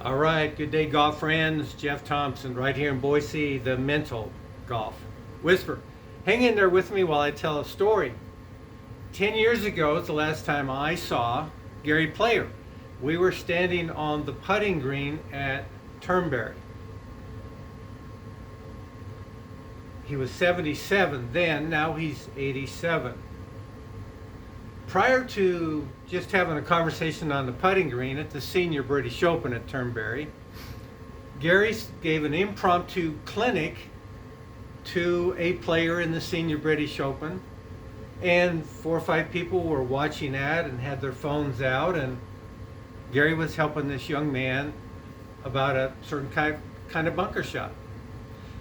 All right, good day, golf friends. Jeff Thompson, right here in Boise, the Mental Golf Whisper. Hang in there with me while I tell a story. 10 years ago is the last time I saw Gary Player. We were standing on the putting green at Turnberry. He was 77 then, now he's 87. Prior to just having a conversation on the putting green at the Senior British Open at Turnberry, Gary gave an impromptu clinic to a player in the Senior British Open, and 4 or 5 people were watching that and had their phones out, and Gary was helping this young man about a certain kind of bunker shot.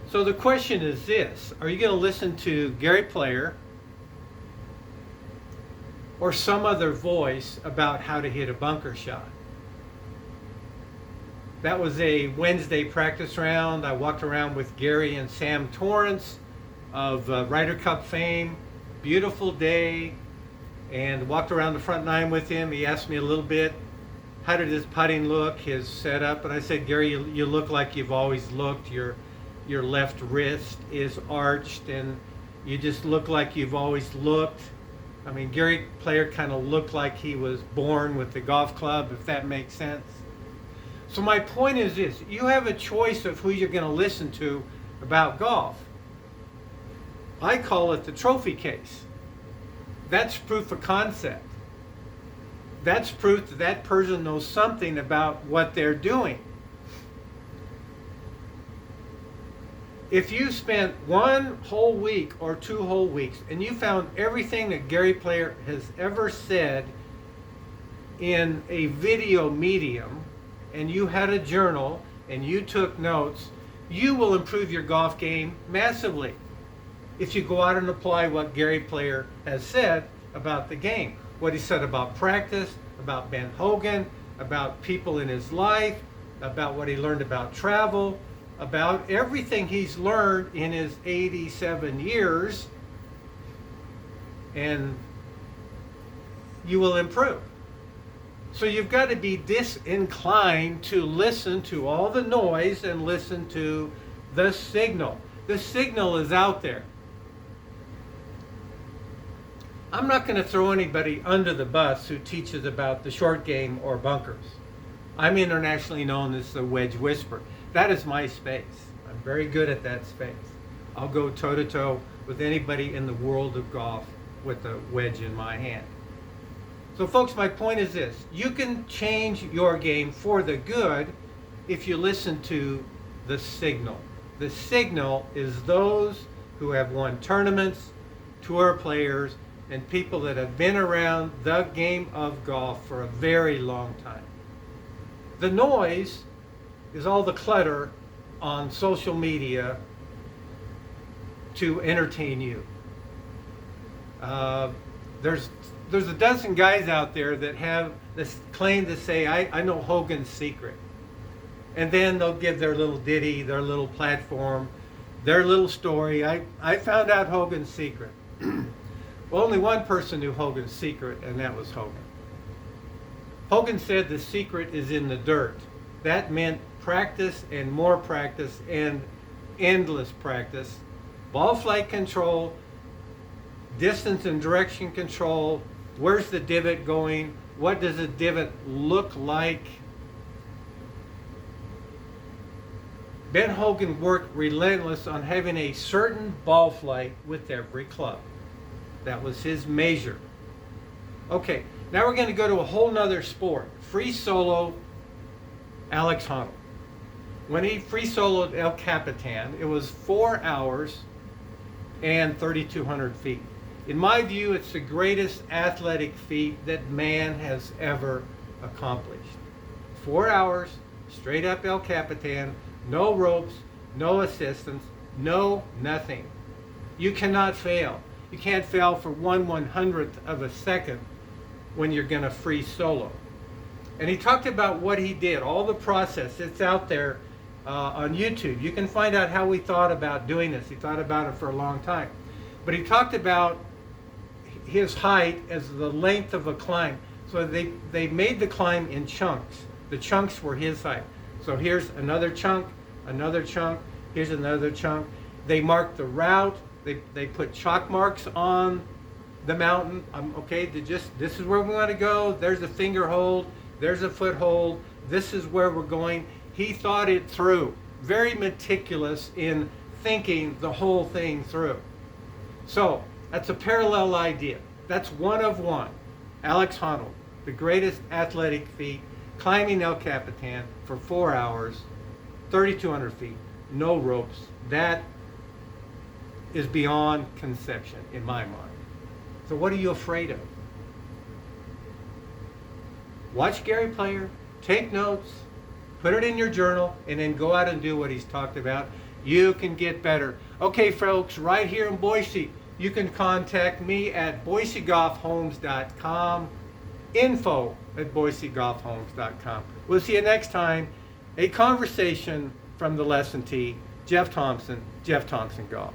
So the question is this: are you going to listen to Gary Player or some other voice about how to hit a bunker shot? That was a Wednesday practice round. I walked around with Gary and Sam Torrance of Ryder Cup fame. Beautiful day, and walked around the front nine with him. He asked me a little bit, how did his putting look, his setup, and I said, Gary, you look like you've always looked. Your left wrist is arched, and you just look like you've always looked. I mean, Gary Player kind of looked like he was born with the golf club, if that makes sense. So my point is this: you have a choice of who you're going to listen to about golf. I call it the trophy case. That's proof of concept. That's proof that that person knows something about what they're doing. If you spent 1 whole week or 2 whole weeks and you found everything that Gary Player has ever said in a video medium, and you had a journal and you took notes, you will improve your golf game massively if you go out and apply what Gary Player has said about the game, what he said about practice, about Ben Hogan, about people in his life, about what he learned about travel, about everything he's learned in his 87 years, and you will improve. So you've got to be disinclined to listen to all the noise and listen to the signal. The signal is out there. I'm not going to throw anybody under the bus who teaches about the short game or bunkers. I'm internationally known as the wedge whisperer. That is my space. I'm very good at that space. I'll go toe-to-toe with anybody in the world of golf with a wedge in my hand. So folks, my point is this: you can change your game for the good if you listen to the signal. The signal is those who have won tournaments, tour players, and people that have been around the game of golf for a very long time. The noise is all the clutter on social media to entertain you. There's a dozen guys out there that have this claim to say, I know Hogan's secret. And then they'll give their little ditty, their little platform, their little story. I found out Hogan's secret. Well, only one person knew Hogan's secret, and that was Hogan. Hogan said the secret is in the dirt. That meant practice and more practice and endless practice. Ball flight control, distance and direction control, where's the divot going, what does a divot look like. Ben Hogan worked relentless on having a certain ball flight with every club. That was his measure. Okay, now we're going to go to a whole nother sport. Free solo Alex Honnold. When he free soloed El Capitan, it was 4 hours and 3,200 feet. In my view, it's the greatest athletic feat that man has ever accomplished. 4 hours, straight up El Capitan, no ropes, no assistance, no nothing. You cannot fail. You can't fail for 1/100th of a second when you're going to free solo. And he talked about what he did, all the process. It's out there on YouTube. You can find out how he thought about doing this. He thought about it for a long time. But he talked about his height as the length of a climb. So they made the climb in chunks. The chunks were his height. So here's another chunk, here's another chunk. They mark the route. They put chalk marks on the mountain. Okay, this is where we want to go. There's a finger hold. There's a foothold. This is where we're going. He thought it through. Very meticulous in thinking the whole thing through. So that's a parallel idea. That's one of one. Alex Honnold, the greatest athletic feat, climbing El Capitan for 4 hours, 3,200 feet, no ropes. That is beyond conception in my mind. So what are you afraid of? Watch Gary Player, take notes, put it in your journal, and then go out and do what he's talked about. You can get better. Okay, folks, right here in Boise, you can contact me at boisegolfhomes.com, info@boisegolfhomes.com. We'll see you next time. A conversation from the lesson tee. Jeff Thompson, Jeff Thompson Golf.